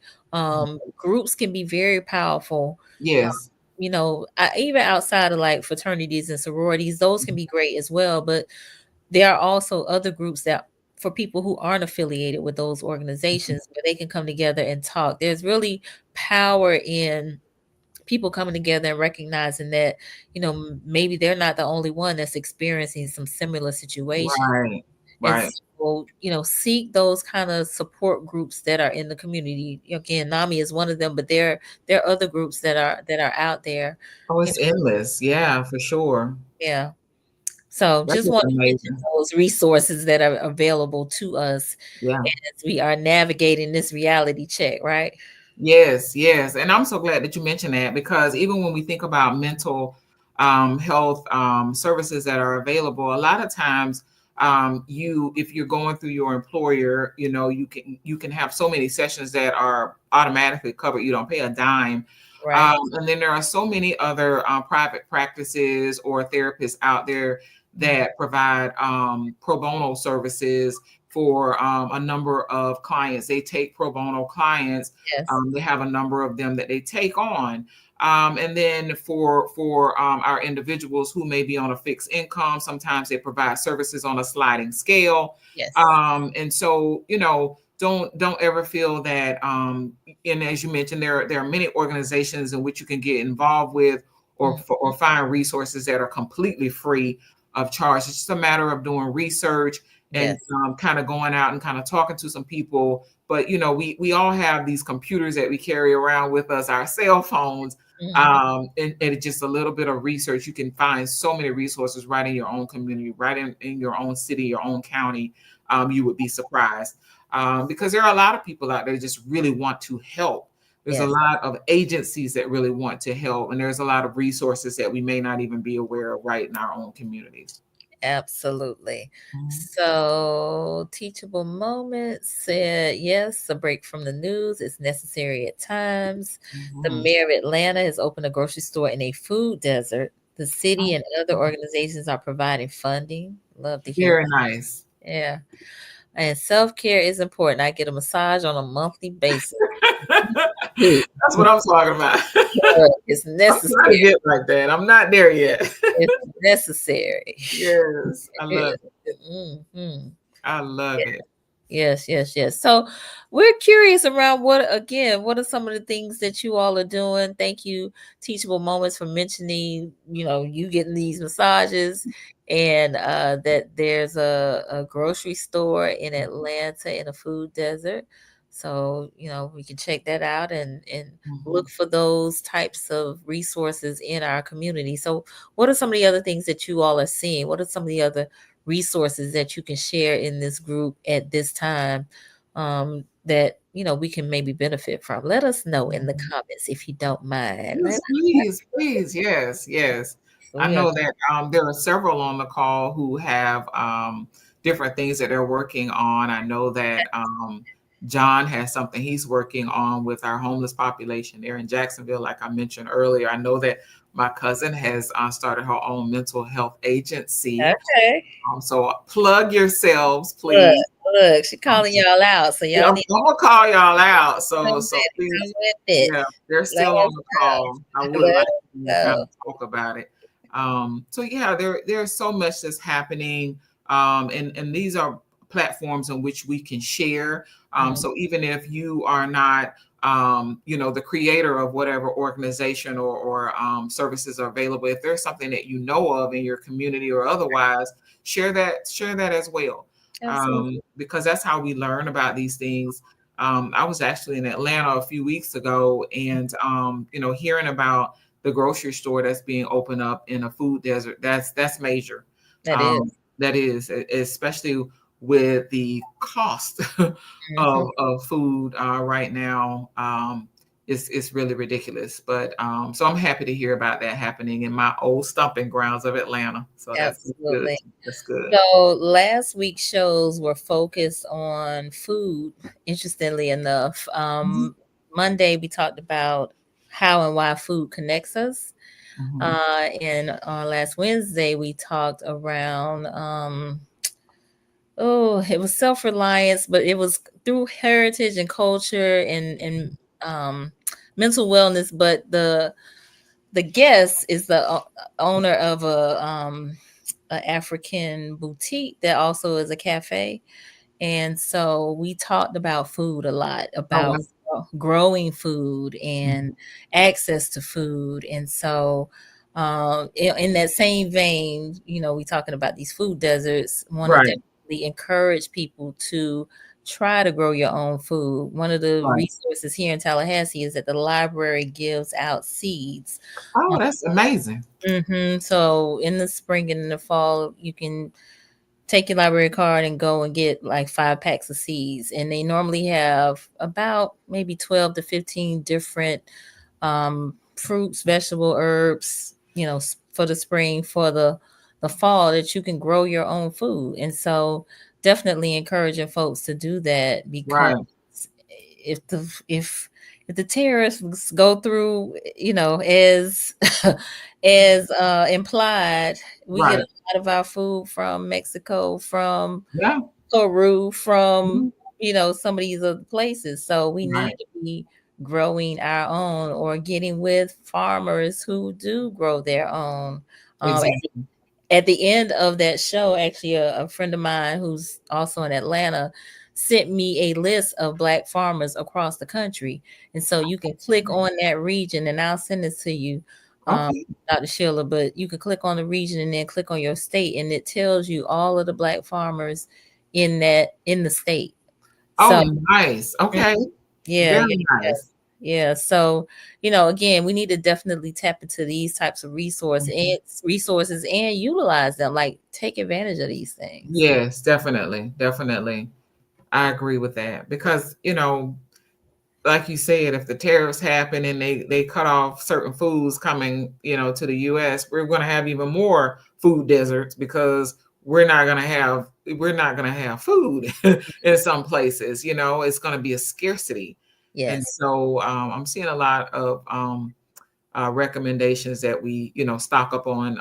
Groups can be very powerful. Uh, Yes. Even outside of like fraternities and sororities, those can be great as well. But there are also other groups that for people who aren't affiliated with those organizations where they can come together and talk. There's really power in people coming together and recognizing that maybe they're not the only one that's experiencing some similar situations, Right. and Right. so seek those kind of support groups that are in the community. Again, NAMI is one of them, but there are other groups that are out there. Oh, you it's know endless. Yeah, for sure. yeah, so That's just just want to mention amazing. those resources that are available to us Yeah. as we are navigating this reality check, right? Yes, yes. And I'm so glad that you mentioned that, because even when we think about mental health services that are available, a lot of times if you're going through your employer, you can have so many sessions that are automatically covered. You don't pay a dime. Right. And then there are so many other private practices or therapists out there Mhm. that provide pro bono services for a number of clients. They take pro bono clients. Yes. They have a number of them that they take on. And then for our individuals who may be on a fixed income, sometimes they provide services on a sliding scale. Yes. And so, don't ever feel that and as you mentioned, there are many organizations in which you can get involved with or find resources that are completely free of charge. It's just a matter of doing research and Yes. kind of going out and kind of talking to some people. But we all have these computers that we carry around with us, our cell phones. And just a little bit of research, you can find so many resources right in your own community, right in your own city, your own county. You would be surprised because there are a lot of people out there that just really want to help. There's a Yes. lot of agencies that really want to help, and there's a lot of resources that we may not even be aware of right in our own communities. Absolutely. Mhm. So, Teachable Moments said, yes, a break from the news is necessary at times. The Mhm. mayor of Atlanta has opened a grocery store in a food desert. The city and other organizations are providing funding. Love to hear Very that. nice. Yeah. And self care is important. I get a massage on a monthly basis. That's what I'm talking about. It's I'm trying to necessary. get like that. I'm not there yet. It's necessary. Yes, I love it. Mhm. I love it. Yes, yes, yes. So we're curious around what are some of the things that you all are doing? Thank you, Teachable Moments, for mentioning, you getting these massages and that there's a grocery store in Atlanta in a food desert. So, we can check that out and Mhm. look for those types of resources in our community. So, what are some of the other things that you all are seeing? What are some of the other resources that you can share in this group at this time that we can maybe benefit from? Let us know in the Mhm. comments if you don't mind. Yes, please, please. Yes, yes. So I we are know that there are several on the call who have different things that they're working on. I know that John has something he's working on with our homeless population there in Jacksonville, like I mentioned earlier. I know that my cousin has started her own mental health agency. okay. So plug yourselves, Look, please. look, she calling y'all out, so Yeah, y'all I'm need gonna call y'all out. to come So with, come please, with it. yeah, they're Let still on us the know. call. I would Let like us to kind know. of talk about it. So yeah, there's so much that's happening. And these are platforms in which we can share. Mhm. So even if you are not the creator of whatever organization or services are available, if there's something that you know of in your community or otherwise, share that as well, Absolutely. because that's how we learn about these things. I was actually in Atlanta a few weeks ago, and hearing about the grocery store that's being opened up in a food desert, that's major. That is. That is, especially with the cost Mhm. of food right now. It's really ridiculous. But so I'm happy to hear about that happening in my old stomping grounds of Atlanta. So that's good. Absolutely. That's good. So last week's shows were focused on food, interestingly enough. Mhm. Monday we talked about how and why food connects us. Mhm. And on last Wednesday we talked around it was self-reliance, but it was through heritage and culture and mental wellness. But the guest is the owner of a African boutique that also is a cafe. And so we talked about food a lot, Oh, about growing food and access to food. And so in that same vein, we talking about these food deserts, want to right, definitely encourage people to try to grow your own food. One of the right. resources here in Tallahassee is that the library gives out seeds. Oh, that's amazing. So in the spring and in the fall, you can take your library card and go and get like 5 packs of seeds. And they normally have about maybe 12 to 15 different fruits, vegetable, herbs, for the spring, for the fall, that you can grow your own food. And so definitely encouraging folks to do that, because Right, if the terrorists go through, as as implied, we get a right. lot of our food from Mexico, from Yeah, Peru, from mhm, some of these other places. So we right. need to be growing our own, or getting with farmers who do grow their own. Um, Exactly. at the end of that show, actually, a friend of mine who's also in Atlanta sent me a list of Black farmers across the country. And so you can click on that region, and I'll send it to you, um, Okay. Dr. Sheila. But you can click on the region and then click on your state, and it tells you all of the Black farmers in the state. Oh, So nice. mm, Okay. yeah, Very yeah, nice. yeah. So, again, we need to definitely tap into these types of Mhm. resources and utilize them. Like, take advantage of these things. Yes, definitely. Definitely. I agree with that because, like you said, if the tariffs happen and they cut off certain foods coming, to the US, we're going to have even more food deserts because we're not going to have food in some places. It's going to be a scarcity. And Yes. so I'm seeing a lot of recommendations that we, stock up on,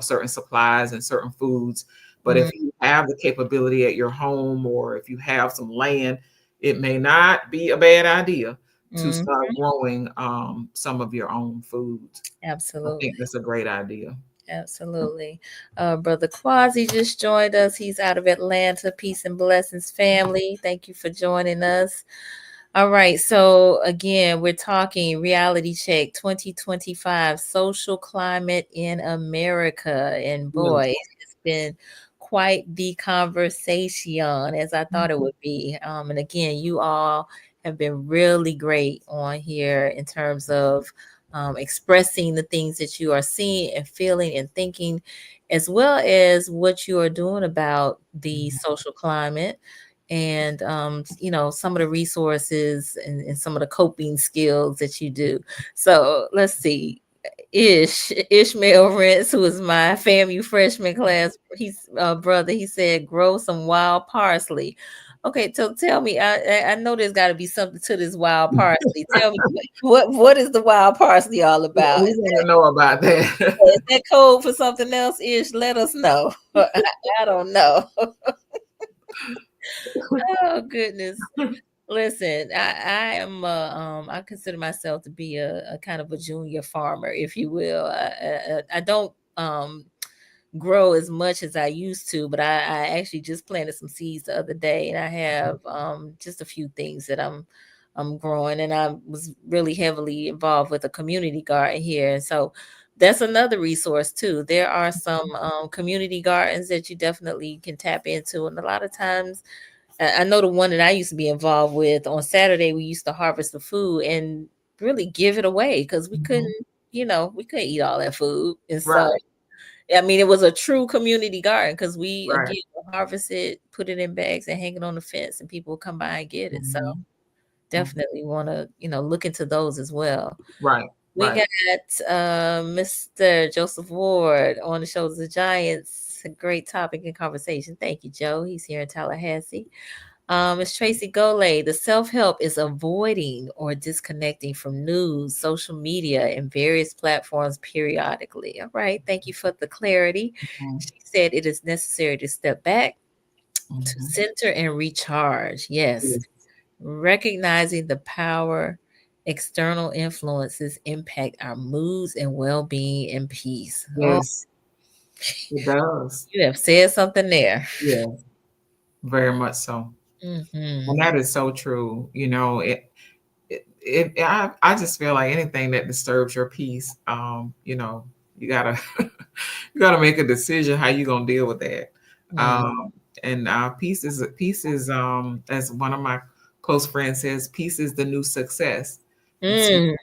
certain supplies and certain foods. But Mm, if you have the capability at your home or if you have some land, it may not be a bad idea to mm, start growing some of your own foods. I absolutely. think that's a great idea. Absolutely. Brother Quasi just joined us. He's out of Atlanta. Peace and blessings, family. Thank you for joining us. All right. So, again, we're talking reality check 2025 social climate in America. And Yes. boy, it's been quite the conversation as I thought it Mhm. would be. And again, you all have been really great on here in terms of expressing the things that you are seeing and feeling and thinking, as well as what you are doing about the social climate and some of the resources and some of the coping skills that you do. So let's see. Ishmael Rents, who is my FAMU freshman class, he's brother. He said, "Grow some wild parsley." Okay, so tell me. I know there's got to be something to this wild parsley. Tell me what is the wild parsley all Yeah, about? we want to know about Is that. that code for something else? Ish, let us know. I don't know. Oh goodness. Listen, I am I consider myself to be a kind of a junior farmer, if you will. I don't grow as much as I used to, but I actually just planted some seeds the other day, and I have just a few things that I'm growing, and I was really heavily involved with a community garden here, and so that's another resource too. There are some community gardens that you definitely can tap into, and a lot of times I know the one that I used to be involved with. On Saturday, we used to harvest the food and really give it away because we couldn't, Mhm. we couldn't eat all that food. And so, Right, I mean, it was a true community garden because we, right. again, would harvest it, put it in bags, and hang it on the fence, and people would come by and get it. So, Mhm. Mhm. definitely want to, look into those as well. Right, We right. got Mr. Joseph Ward on the Shoulders of Giants. A great topic and conversation. Thank you, Joe. He's here in Tallahassee. It's Tracy Gole. The self help is avoiding or disconnecting from news, social media, and various platforms periodically. All right. Thank you for the clarity. Mhm. She said it is necessary to step back, to Mhm. center and recharge. Yes. Yes. Recognizing the power external influences impact our moods and well being and peace. Oh, Yes, it does. you have said something there. Yeah, very much so. Hmm. And that is so true. I just feel like anything that disturbs your peace, you gotta you gotta make a decision how you gonna deal with that. Mm. Um, and peace is as one of my close friends says, peace is the new success. And so Mm.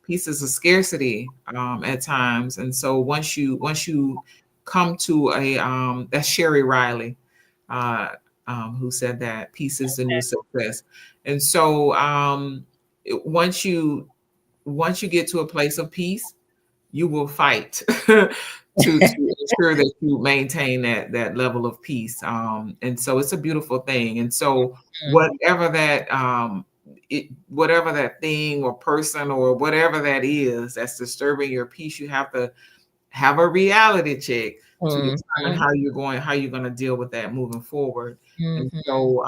peace is a scarcity at times. And so once you come to that's Sherry Riley, uh, who said that peace is the new success. And so once you get to a place of peace, you will fight to ensure that you maintain that level of peace. And so it's a beautiful thing. And so Mm. whatever that thing or person or whatever that is that's disturbing your peace, you have to have a reality check to determine Mhm. how you're going to deal with that moving forward. And Mhm. so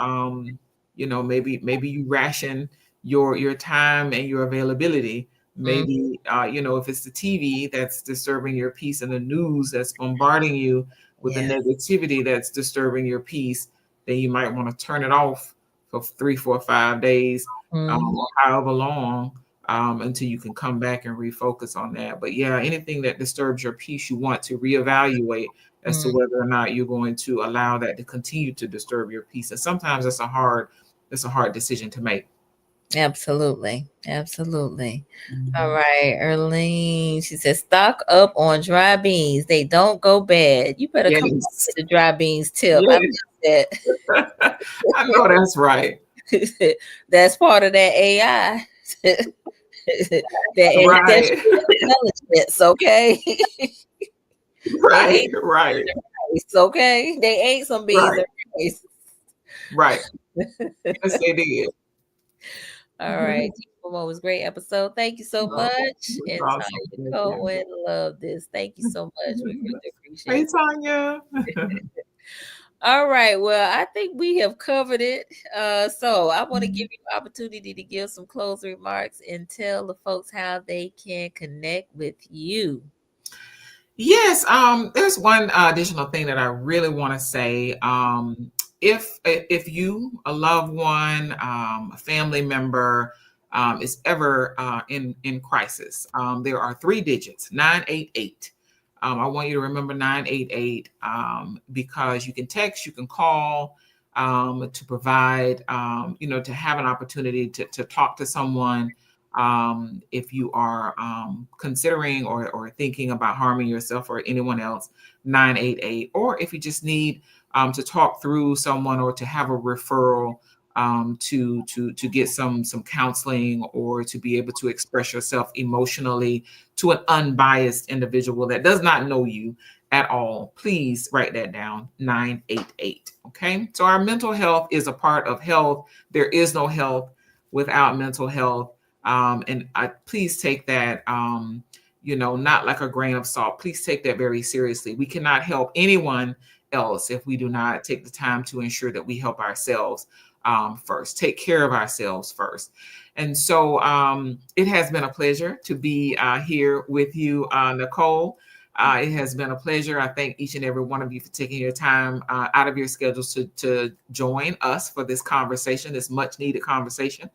maybe you ration your time and your availability. Mm. Maybe if it's the TV that's disturbing your peace and the news that's bombarding you with the Yes. negativity that's disturbing your peace, then you might want to turn it off for 3, 4, 5 days, or however long, until you can come back and refocus on that. But yeah, anything that disturbs your peace, you want to reevaluate as to whether or not you're going to allow that to continue to disturb your peace. And sometimes it's a hard decision to make. Absolutely. Absolutely. All right. Erlene, she says, stock up on dry beans. They don't go bad. You better come Yes. with the dry beans tip. I Yes. that. I know that's right. That's part of that AI. that Right. intelligence, okay? Right. Right. It's okay. They ate some beans Right. and rice. Right. Yes, they did. All right. It was a great episode. Thank you so much. And Awesome. Tanya Cohen, love this. Thank you so much. We really appreciate Hey, it. Tanya. All right. Well, I think we have covered it. So I want to give you an opportunity to give some closing remarks and tell the folks how they can connect with you. Yes, there's one additional thing that I really want to say. If you, a loved one, a family member, is ever in crisis, there are 3 digits, 988. I want you to remember 988, because you can text, you can call, to provide, to have an opportunity to talk to someone. If you are considering or thinking about harming yourself or anyone else, 988. Or if you just need to talk through someone or to have a referral, to get some counseling, or to be able to express yourself emotionally to an unbiased individual that does not know you at all, please write that down, 988. Okay, so our mental health is a part of health. There is no health without mental health. And please take that, not like a grain of salt. Please take that very seriously. We cannot help anyone else if we do not take the time to ensure that we help ourselves first, take care of ourselves first. And so it has been a pleasure to be here with you, Nicole. It has been a pleasure. I thank each and every one of you for taking your time out of your schedules to join us for this conversation, this much needed conversation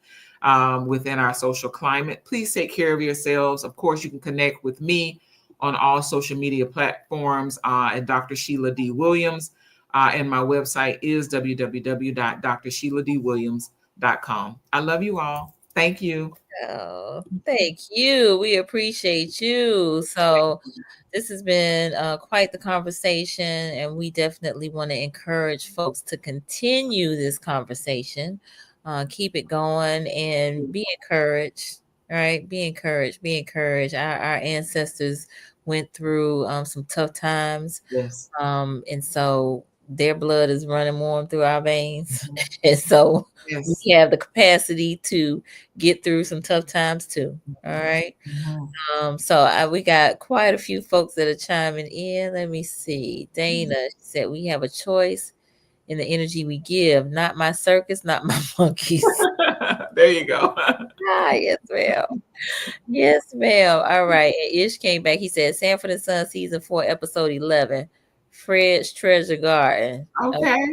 within our social climate. Please take care of yourselves. Of course, you can connect with me on all social media platforms at Dr. Sheila D. Williams. And my website is www.drsheila.dwilliams.com. I love you all. Thank you. Oh, thank you. We appreciate you. So this has been quite the conversation, and we definitely want to encourage folks to continue this conversation. Keep it going and be encouraged. All right, be encouraged. Be encouraged. Our ancestors went through some tough times, Yes. and so their blood is running warm through our veins, and so Yes. we have the capacity to get through some tough times too. All right. So we got quite a few folks that are chiming in. Let me see. Dana said we have a choice in the energy we give. Not my circus, not my monkeys. There you go. Yes, ma'am. Yes, ma'am. All right. And Ish came back. He said Sanford and Son season 4, episode 11. Fred's Treasure Garden. Okay.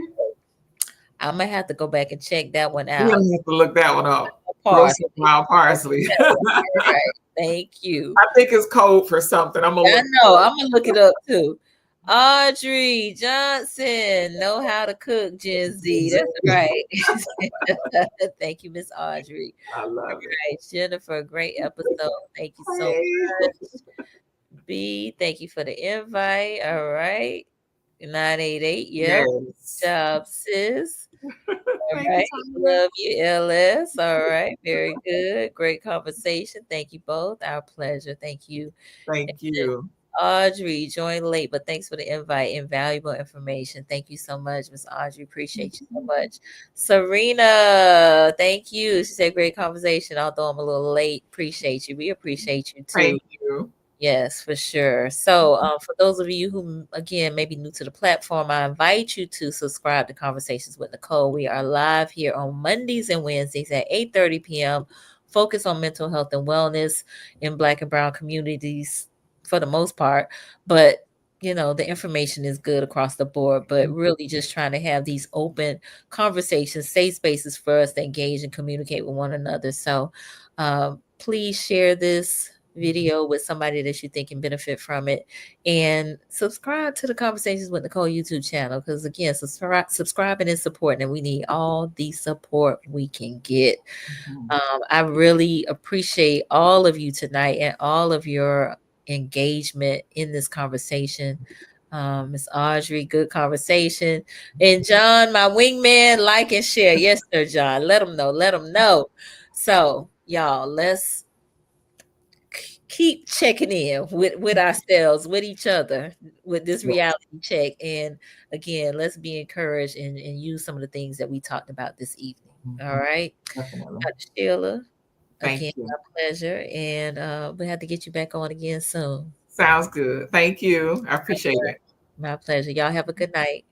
I'm gonna have to go back and check that one We're out. gonna have to look that one up. Parsley. Roasted wild parsley. All right. Thank you. I think it's code for something. I'm gonna I look. know. I'm gonna look it up too. Audrey Johnson, know how to cook, Gen Z. That's right. Thank you, Miss Audrey. I love All it. right, Jennifer, great episode. Thank you so Hey. much. B, thank you for the invite. All right. 988. Yep. Yes. Good job, sis. All Thank right. you, Tanya. Love you, LS. All right. Very good. Great conversation. Thank you both. Our pleasure. Thank you. Thank you. Audrey joined late, but thanks for the invite and valuable information. Thank you so much, Miss Audrey. Appreciate you so much. Serena, thank you. She said great conversation, although I'm a little late. Appreciate you. We appreciate you too. Thank you. Yes, for sure. So, for those of you who, again, may be new to the platform, I invite you to subscribe to Conversations with Nicole. We are live here on Mondays and Wednesdays at 8:30 p.m. Focus on mental health and wellness in Black and Brown communities for the most part, but the information is good across the board, but really just trying to have these open conversations, safe spaces for us to engage and communicate with one another. So please share this video with somebody that you think can benefit from it, and subscribe to the Conversations with Nicole YouTube channel, because again, subscribing and supporting, and we need all the support we can get. I really appreciate all of you tonight and all of your engagement in this conversation. Miss Audrey, good conversation. And John, my wingman, like and share. Yes, sir, John. Let them know. Let them know. So, y'all, let's keep checking in with ourselves, with each other, with this reality check. And again, let's be encouraged and use some of the things that we talked about this evening. All right. Definitely. Dr. Sheila, Thank again, you. my pleasure. And we'll have to get you back on again soon. Sounds good. Thank you. I appreciate it. My pleasure. Y'all have a good night.